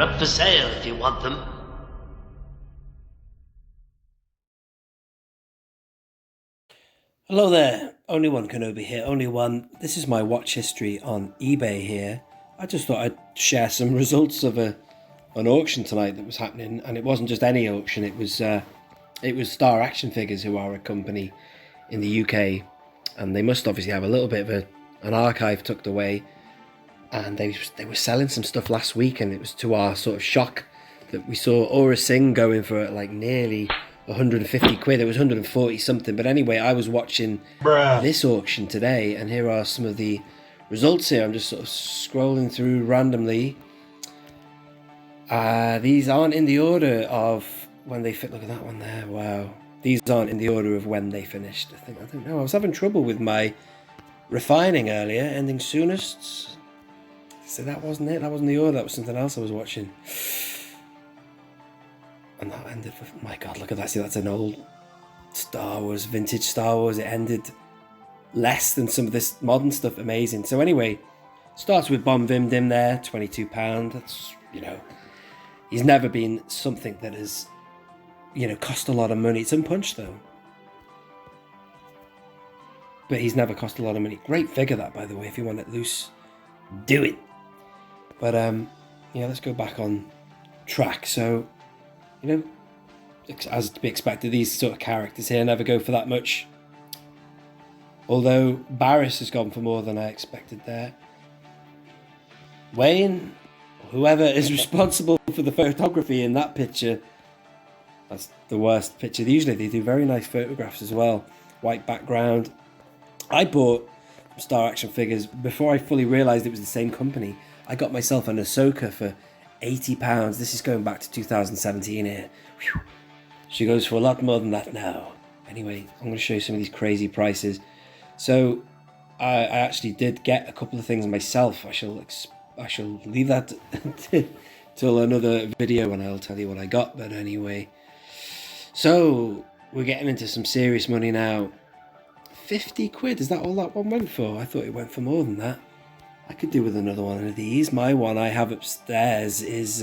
up for sale if you want them. Hello there, only one Kenobi here, only one. This is my watch history on eBay here. I just thought I'd share some results of an auction tonight that was happening, and it wasn't just any auction, it was Star Action Figures, who are a company in the UK, and they must obviously have a little bit of an archive tucked away, and they were selling some stuff last week, and it was to our sort of shock that we saw Aura Singh going for like nearly 150 quid. It was 140 something, but anyway, I was watching this auction today, and here are some of the results here. I'm just sort of scrolling through randomly. These aren't in the order of when they fit. Look at that one there. Wow. These aren't in the order of when they finished. I don't know. I was having trouble with my refining earlier, ending soonest. So that wasn't it. That wasn't the order. That was something else I was watching. And that ended with, my God, look at that. See, that's an old Star Wars, vintage Star Wars. It ended less than some of this modern stuff. Amazing. So anyway, starts with Bom Vim Dim there, £22. That's, he's never been something that has, cost a lot of money. It's unpunched though. But he's never cost a lot of money. Great figure that, by the way. If you want it loose, do it. But let's go back on track. So, as to be expected, these sort of characters here never go for that much. Although Barris has gone for more than I expected there. Wayne, whoever is responsible for the photography in that picture, that's the worst picture. Usually they do very nice photographs as well. White background. I bought Star Action Figures before I fully realised it was the same company. I got myself an O.O.K for £80. This is going back to 2017 here. Whew. She goes for a lot more than that now. Anyway, I'm going to show you some of these crazy prices. So I actually did get a couple of things myself. I shall leave that till another video and I'll tell you what I got. But anyway, so we're getting into some serious money now. 50 quid, is that all that one went for? I thought it went for more than that. I could do with another one of these. My one I have upstairs is,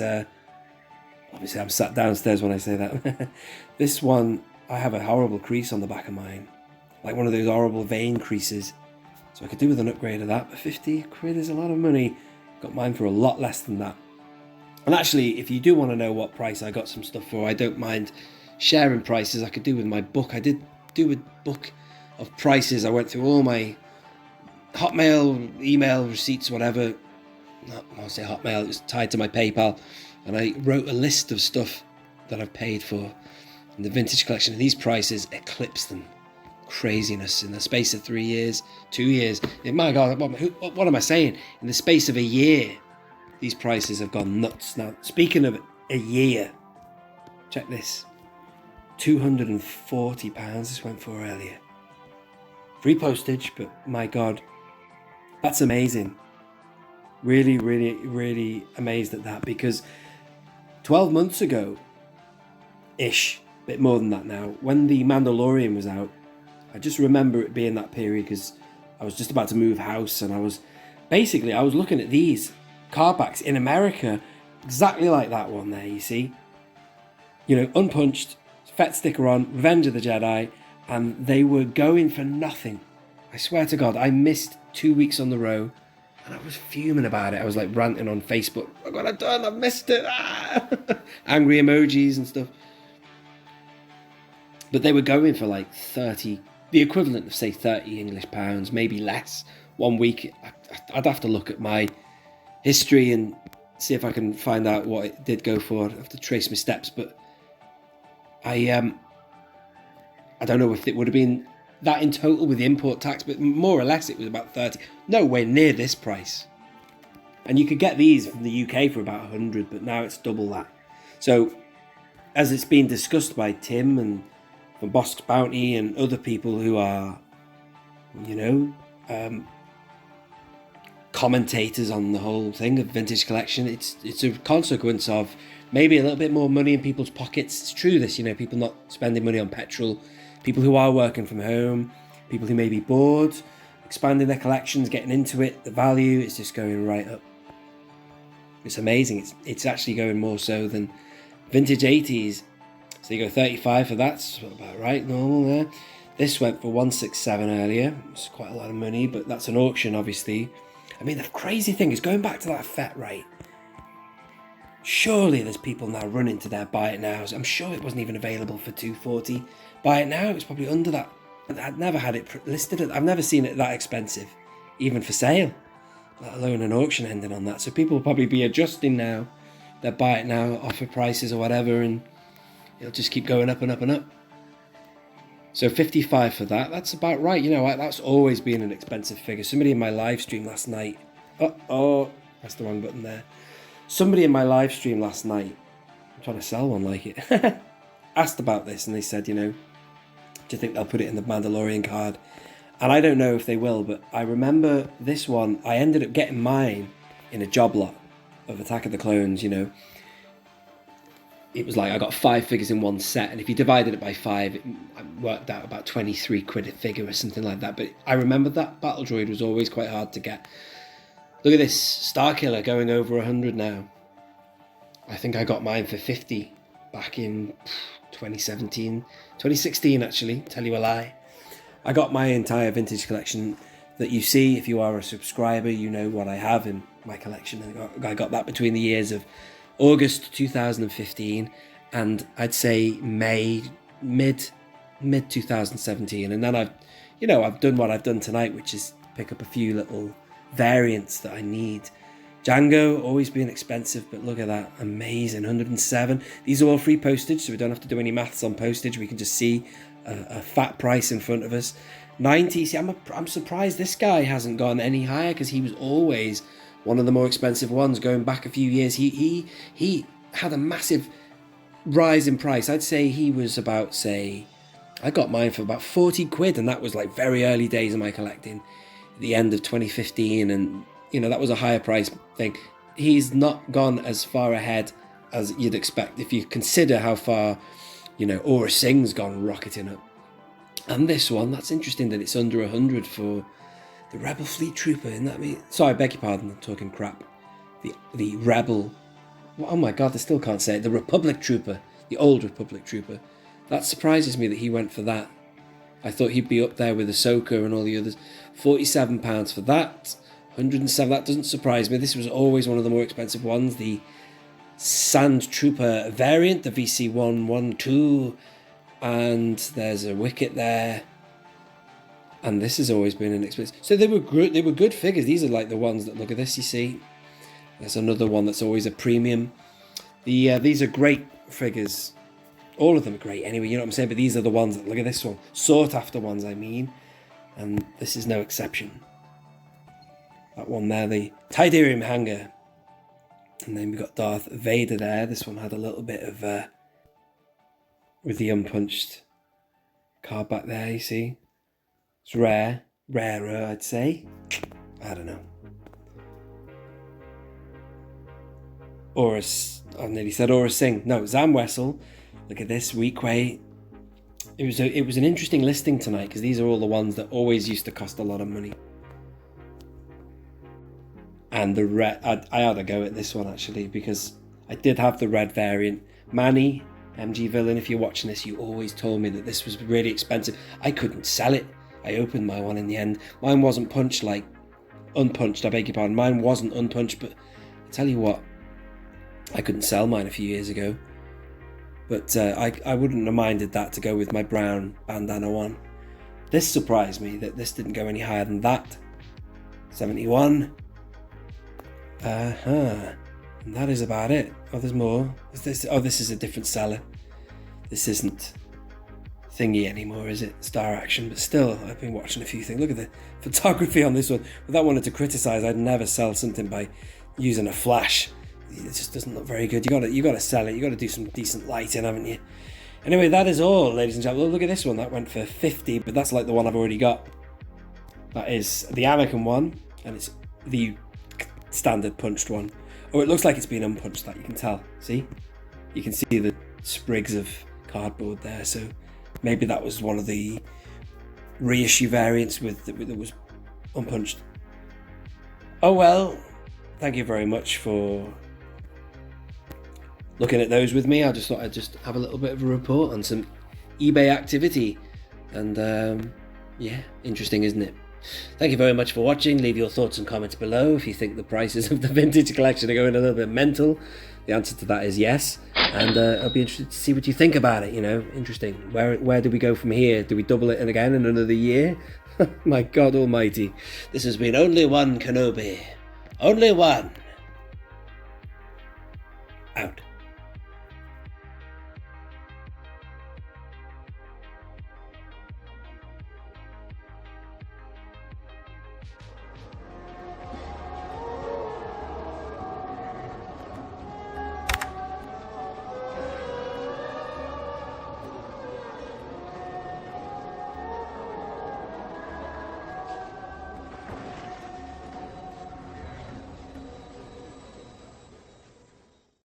obviously I'm sat downstairs when I say that. This one, I have a horrible crease on the back of mine. Like one of those horrible vein creases. So I could do with an upgrade of that, but 50 quid is a lot of money. Got mine for a lot less than that. And actually, if you do want to know what price I got some stuff for, I don't mind sharing prices. I could do with my book. I did do a book of prices. I went through all my Hotmail, email, receipts, whatever. I'll say Hotmail, it's tied to my PayPal. And I wrote a list of stuff that I've paid for. And the vintage collection of these prices eclipse them. Craziness in the space of 3 years, 2 years. My God, what am I saying? In the space of a year, these prices have gone nuts. Now, speaking of a year, check this. £240 this went for earlier. Free postage, but my God, that's amazing. Really, really, really amazed at that, because 12 months ago-ish, a bit more than that now, when The Mandalorian was out, I just remember it being that period because I was just about to move house, and I was looking at these cardbacks in America, exactly like that one there, you see. Unpunched, Fett sticker on, Revenge of the Jedi, and they were going for nothing. I swear to God, I missed 2 weeks on the row, and I was fuming about it. I was like ranting on Facebook. Look what I've done, I've missed it. Angry emojis and stuff. But they were going for like 30, the equivalent of say 30 English pounds, maybe less. 1 week, I'd have to look at my history and see if I can find out what it did go for. I'd have to trace my steps, but I don't know if it would have been that in total with the import tax, but more or less it was about 30. Nowhere near this price. And you could get these from the UK for about 100, but now it's double that. So, as it's been discussed by Tim and from Bosk's Bounty and other people who are, commentators on the whole thing of vintage collection, it's a consequence of maybe a little bit more money in people's pockets. It's true this, people not spending money on petrol, people who are working from home, people who may be bored, expanding their collections, getting into it, the value is just going right up. It's amazing. It's actually going more so than vintage 80s. So you go 35 for that. That's about right, normal there. This went for 167 earlier. It's quite a lot of money, but that's an auction, obviously. I mean, the crazy thing is, going back to that FET, right? Surely there's people now running to their buy it nows. I'm sure it wasn't even available for 240. Buy it now, it's probably under that. I'd never had it listed. I've never seen it that expensive, even for sale, let alone an auction ending on that. So people will probably be adjusting now their buy it now offer prices or whatever, and it'll just keep going up and up and up. So 55 for that, that's about right. You know, that's always been an expensive figure. Somebody in my live stream last night, pressed the wrong button there. Somebody in my live stream last night, I'm trying to sell one like it, asked about this, and they said, you know, do you think they'll put it in the Mandalorian card? And I don't know if they will, but I remember this one, I ended up getting mine in a job lot of Attack of the Clones, you know. It was like I got 5 figures in one set, and if you divided it by 5, it worked out about 23 quid a figure or something like that. But I remember that Battle Droid was always quite hard to get. Look at this Starkiller going over 100 now. I think I got mine for 50 back in 2016 actually, tell you a lie. I got my entire vintage collection that you see. If you are a subscriber, you know what I have in my collection. I got that between the years of August 2015 and I'd say mid 2017, and then I've done what I've done tonight, which is pick up a few little variants that I need. Django, always been expensive, but look at that, amazing, 107. These are all free postage, so we don't have to do any maths on postage. We can just see a fat price in front of us. 90. See, I'm surprised this guy hasn't gone any higher, because he was always one of the more expensive ones going back a few years. He had a massive rise in price. I'd say he was about, say, I got mine for about 40 quid, and that was like very early days of my collecting, the end of 2015, and you know, that was a higher price thing. He's not gone as far ahead as you'd expect if you consider how far, you know, Aura Singh's gone rocketing up. And this one, that's interesting that it's under 100 for the Rebel Fleet Trooper. Isn't that me? Sorry, I beg your pardon, I'm talking crap. The Rebel, oh my god, I still can't say it. The Republic Trooper, the old Republic Trooper. That surprises me that he went for that. I thought he'd be up there with Ahsoka and all the others. £47 for that. 107, that doesn't surprise me. This was always one of the more expensive ones. The Sand Trooper variant, the VC112. And there's a Wicket there. And this has always been an expensive. So they were good figures. These are like the ones that, look at this, you see. There's another one that's always a premium. These are great figures. All of them are great anyway, you know what I'm saying? But these are the ones that, look at this one. Sought after ones, I mean. And this is no exception. That one there, the Tidarium hanger. And then we've got Darth Vader there. This one had a little bit of, with the unpunched card back there, you see. It's rarer, I'd say. I don't know. I nearly said Aura Singh. No, Zam Wessel. Look at this, Weequay. It was an interesting listing tonight, because these are all the ones that always used to cost a lot of money. And the red, I had to go at this one actually, because I did have the red variant. Manny, MG Villain, if you're watching this, you always told me that this was really expensive. I couldn't sell it. I opened my one in the end. Mine wasn't punched, like unpunched, I beg your pardon. Mine wasn't unpunched, but I tell you what, I couldn't sell mine a few years ago. But I wouldn't have minded that to go with my brown bandana one. This surprised me that this didn't go any higher than that. 71. And that is about it. Oh, there's more. This is a different seller. This isn't thingy anymore, is it? Star Action. But still, I've been watching a few things. Look at the photography on this one. Without wanting to criticize, I'd never sell something by using a flash. It just doesn't look very good. You got to sell it. You got to do some decent lighting, haven't you? Anyway, that is all, ladies and gentlemen. Look at this one. That went for 50, but that's like the one I've already got. That is the Anakin one, and it's the standard punched one. Oh, it looks like it's been unpunched, that you can tell. See? You can see the sprigs of cardboard there, so maybe that was one of the reissue variants that was unpunched. Oh well, thank you very much for looking at those with me. I just thought I'd just have a little bit of a report on some eBay activity. And yeah, interesting, isn't it? Thank you very much for watching. Leave your thoughts and comments below if you think the prices of the vintage collection are going a little bit mental. The answer to that is yes. And I'll be interested to see what you think about it, you know. Interesting. Where do we go from here? Do we double it again in another year? My God almighty. This has been Only One Kenobi. Only one. Out.